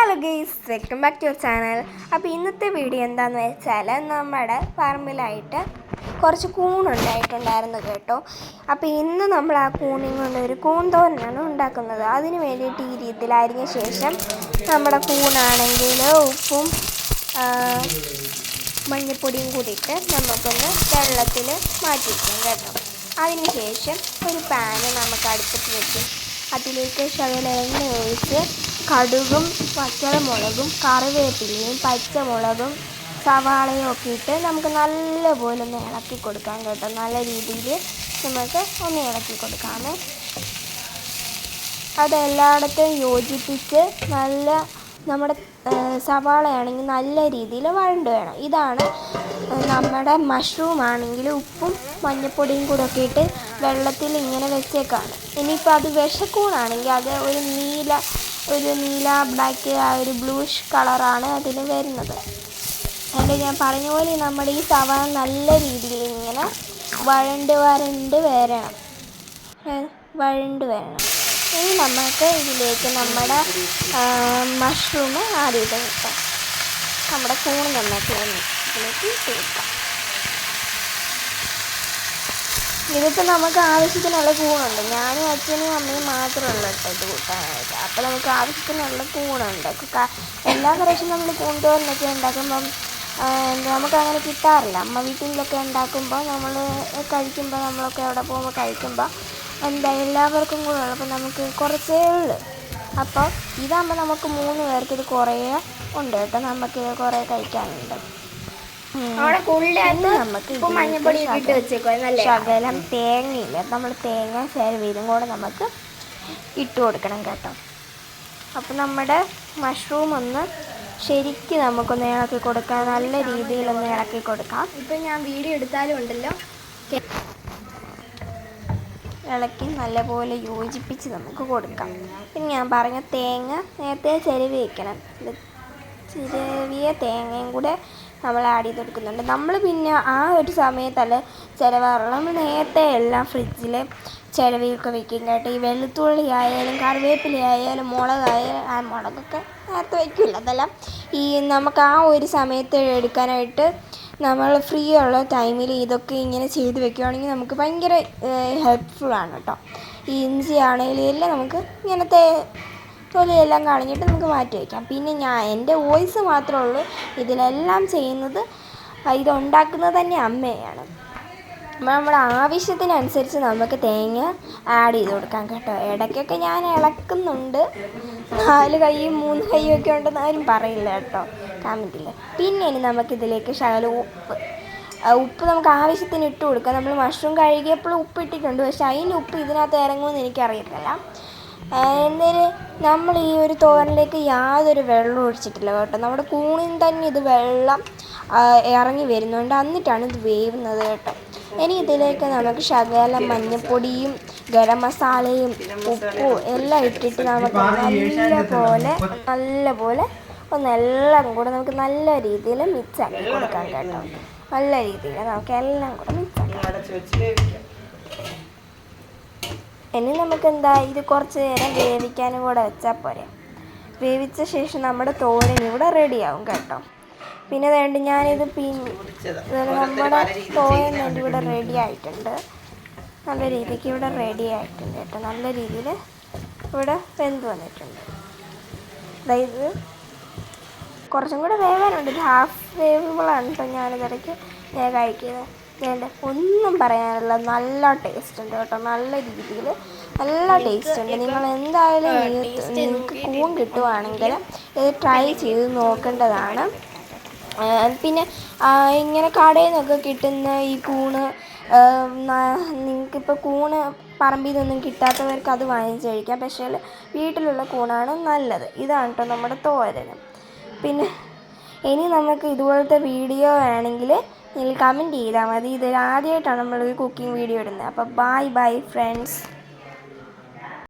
Hello guys, welcome back to your channel. അപ്പോൾ ഇന്നത്തെ video എന്താണെന്ന് വെച്ചാൽ നമ്മുടെ പറമ്പിലായിട്ട് കുറച്ച് കൂണുണ്ടായിട്ടുണ്ടായിരുന്നു കേട്ടോ. അപ്പോൾ ഇന്ന് നമ്മൾ ആ കൂണിൽ കൊണ്ട് ഒരു കൂൺ തോരനാണ് ഉണ്ടാക്കുന്നത്. അതിന് വേണ്ടിയിട്ട് ഈ രീതിയിൽ അരിഞ്ഞ ശേഷം നമ്മുടെ കൂണാണെങ്കിൽ ഉപ്പും മഞ്ഞൾപ്പൊടിയും കൂടിയിട്ട് നമുക്കൊന്ന് വെള്ളത്തിൽ മാറ്റി വയ്ക്കാം കേട്ടോ. അതിന് ശേഷം ഒരു പാന് നമുക്ക് അടുപ്പത്ത് വെക്കും. അതിലേക്ക് ശകലം എണ്ണ ഒഴിച്ച് കടുകും പച്ചമുളകും കറിവേപ്പിലയും പച്ചമുളകും സവാളയും ഒക്കെ ഇട്ട് നമുക്ക് നല്ലപോലെ ഒന്ന് ഇളക്കി കൊടുക്കാം കേട്ടോ. നല്ല രീതിയിൽ നമുക്ക് ഒന്ന് ഇളക്കി കൊടുക്കാമേ. അതെല്ലായിടത്തും യോജിപ്പിച്ച് നമ്മുടെ സവാളയാണെങ്കിൽ നല്ല രീതിയിൽ വഴണ്ട് വേണം. ഇതാണ് നമ്മുടെ മഷ്റൂം ആണെങ്കിൽ ഉപ്പും മഞ്ഞൾപ്പൊടിയും കൂടെ ഒക്കെ ഇട്ട് വെള്ളത്തിൽ ഇങ്ങനെ വെച്ചേക്കാണ്. ഇനിയിപ്പോൾ അത് വിഷക്കൂണാണെങ്കിൽ അത് ഒരു നീല ബ്ലാക്ക് ആ ഒരു ബ്ലൂഷ് കളറാണ് അതിന് വരുന്നത്. അതുകൊണ്ട് ഞാൻ പറഞ്ഞ പോലെ നമ്മുടെ ഈ സവാള നല്ല രീതിയിൽ ഇങ്ങനെ വഴണ്ട് വരണം. ഇനി നമുക്ക് ഇതിലേക്ക് നമ്മുടെ മഷ്റൂം ആഡ് ചെയ്ത് വെക്കാം. നമ്മുടെ കൂണ് നമുക്ക് ഇതിലേക്ക് ഇട്ട് വെക്കാം. ഇതിപ്പോൾ നമുക്ക് ആവശ്യത്തിനുള്ള കൂണുണ്ട്. ഞാനും അച്ഛനും അമ്മയും മാത്രമുള്ള കേട്ടോ ഇത് കൂട്ടാനായിട്ട്. അപ്പോൾ നമുക്ക് ആവശ്യത്തിനുള്ള കൂണുണ്ട്. എല്ലാ പ്രാവശ്യവും നമ്മൾ കൂൺതോരനൊക്കെ ഉണ്ടാക്കുമ്പം നമുക്കങ്ങനെ കിട്ടാറില്ല. അമ്മ വീട്ടിലൊക്കെ ഉണ്ടാക്കുമ്പോൾ നമ്മൾ കഴിക്കുമ്പോൾ നമ്മളൊക്കെ അവിടെ പോകുമ്പോൾ കഴിക്കുമ്പോൾ എല്ലാവർക്കും കൂടെ ഉള്ളപ്പോൾ നമുക്ക് കുറച്ചേ ഉള്ളൂ. അപ്പോൾ ഇതാകുമ്പോൾ നമുക്ക് 3 പേർക്ക് ഇത് കുറേ ഉണ്ട് കേട്ടോ. നമുക്കിത് കുറേ കഴിക്കാനുണ്ട്. നമുക്ക് ശകലം തേങ്ങയില്ല, നമ്മൾ തേങ്ങ ഇതും കൂടെ നമുക്ക് ഇട്ട് കൊടുക്കണം കേട്ടോ. അപ്പം നമ്മുടെ മഷ്റൂം ഒന്ന് ശരിക്കും നമുക്കൊന്ന് ഇളക്കി കൊടുക്കാം. നല്ല രീതിയിലൊന്ന് ഇളക്കി കൊടുക്കാം. ഇപ്പം ഞാൻ വീഡിയോ എടുത്താലും ഉണ്ടല്ലോ, ഇളക്കി നല്ലപോലെ യോജിപ്പിച്ച് നമുക്ക് കൊടുക്കാം. പിന്നെ ഞാൻ പറഞ്ഞ തേങ്ങ നേരത്തെ ചിരവി വയ്ക്കണം. ചിരവിയ തേങ്ങയും കൂടെ നമ്മൾ ആഡ് ചെയ്ത് കൊടുക്കുന്നുണ്ട്. നമ്മൾ പിന്നെ ആ ഒരു സമയത്തല്ല ചിലവാറുള്ളൂ. നമ്മൾ നേരത്തെ എല്ലാം ഫ്രിഡ്ജിൽ ചിരവിയൊക്കെ വെക്കും കേട്ടോ. ഈ വെളുത്തുള്ളി ആയാലും കറിവേപ്പില ആയാലും മുളകൊക്കെ നേരത്തെ വയ്ക്കില്ല. അതെല്ലാം ഈ നമുക്ക് ആ ഒരു സമയത്ത് എടുക്കാനായിട്ട് നമ്മൾ ഫ്രീ ഉള്ള ടൈമിൽ ഇതൊക്കെ ഇങ്ങനെ ചെയ്ത് വെക്കുകയാണെങ്കിൽ നമുക്ക് ഭയങ്കര ഹെൽപ്ഫുള്ളാണ് കേട്ടോ. ഈ ഇഞ്ചി ആണെങ്കിലും എല്ലാം നമുക്ക് ഇങ്ങനത്തെ തൊലിയെല്ലാം കളഞ്ഞിട്ട് നമുക്ക് മാറ്റി വയ്ക്കാം. പിന്നെ എൻ്റെ വോയിസ് മാത്രമേ ഉള്ളൂ. ഇതിലെല്ലാം ചെയ്യുന്നത് ഇതുണ്ടാക്കുന്നത് തന്നെ അമ്മയാണ്. നമ്മുടെ ആവശ്യത്തിനനുസരിച്ച് നമുക്ക് തേങ്ങ ആഡ് ചെയ്ത് കൊടുക്കാം കേട്ടോ. ഇടയ്ക്കൊക്കെ ഞാൻ ഇളക്കുന്നുണ്ട്. 4 കൈയും 3 കൈയും ഒക്കെ ഉണ്ടെന്ന് ആരും പറയില്ല കേട്ടോ കമൻറ്റിൽ. പിന്നെ ഇനി നമുക്കിതിലേക്ക് ശകലം ഉപ്പ് നമുക്ക് ആവശ്യത്തിന് ഇട്ട് കൊടുക്കാം. നമ്മൾ മഷ്റൂം കഴുകിയപ്പോൾ ഉപ്പ് ഇട്ടിട്ടുണ്ട്, പക്ഷെ അതിൻ്റെ ഉപ്പ് ഇതിനകത്ത് ഇറങ്ങുമെന്ന് എനിക്കറിയത്തില്ല. എന്തായാലും നമ്മൾ ഈ ഒരു തോരനിലേക്ക് യാതൊരു വെള്ളം ഒഴിച്ചിട്ടില്ല കേട്ടോ. നമ്മുടെ കൂണിൽ തന്നെ ഇത് വെള്ളം ഇറങ്ങി വരുന്നുണ്ട്, എന്നിട്ടാണ് ഇത് വേവുന്നത് കേട്ടോ. ഇനി ഇതിലേക്ക് നമുക്ക് ശകലം മഞ്ഞൾപ്പൊടിയും ഗരം മസാലയും ഉപ്പും എല്ലാം ഇട്ടിട്ട് നമുക്ക് നല്ലപോലെ എല്ലാം കൂടെ നമുക്ക് നല്ല രീതിയിൽ മിക്സ് ആക്കി കൊടുക്കാം കേട്ടോ. നല്ല രീതിയിൽ നമുക്ക് എല്ലാം കൂടെ മിക്സ് ആക്കാം. ഇനി നമുക്ക് ഇത് കുറച്ച് നേരം വേവിക്കാനും കൂടെ വെച്ചാൽ പോരെ. വേവിച്ച ശേഷം നമ്മുടെ തോരൻ ഇവിടെ റെഡിയാവും കേട്ടോ. പിന്നെ വേണ്ടി ഞാനിത് നമ്മുടെ തോരൻ വേണ്ടി ഇവിടെ റെഡി ആയിട്ടുണ്ട്. നല്ല രീതിക്ക് ഇവിടെ റെഡി ആയിട്ടുണ്ട് കേട്ടോ. നല്ല രീതിയിൽ ഇവിടെ വെന്ത് വന്നിട്ടുണ്ട്. അതായത് കുറച്ചും കൂടെ വേവാനുണ്ട്. ഇത് ഹാഫ് വേവുകളാണ് കേട്ടോ ഞാനിതിടയ്ക്ക് കഴിക്കുന്നത്. ഒന്നും പറയാനുള്ള നല്ല ടേസ്റ്റ് ഉണ്ട് കേട്ടോ. നല്ല രീതിയിൽ നല്ല ടേസ്റ്റ് ഉണ്ട്. നിങ്ങൾ എന്തായാലും നിങ്ങൾക്ക് കൂൺ കിട്ടുവാണെങ്കിൽ ഇത് ട്രൈ ചെയ്ത് നോക്കേണ്ടതാണ്. പിന്നെ ഇങ്ങനെ കടയിൽ നിന്നൊക്കെ കിട്ടുന്ന ഈ കൂണ് നിങ്ങൾക്കിപ്പോൾ കൂണ് പറമ്പിൽ നിന്നൊന്നും കിട്ടാത്തവർക്ക് അത് വാങ്ങിച്ച് കഴിക്കാം. പക്ഷേ വീട്ടിലുള്ള കൂണാണ് നല്ലത്. ഇതാണ് കേട്ടോ നമ്മുടെ തോരനും. പിന്നെ ഇനി നമുക്ക് ഇതുപോലത്തെ വീഡിയോ ആണെങ്കിൽ നിങ്ങൾ കമൻറ്റ് ചെയ്താൽ മതി. ഇത് ആദ്യമായിട്ടാണ് നമ്മളൊരു കുക്കിംഗ് വീഡിയോ ഇടുന്നത്. അപ്പോൾ ബൈ ഫ്രണ്ട്സ്.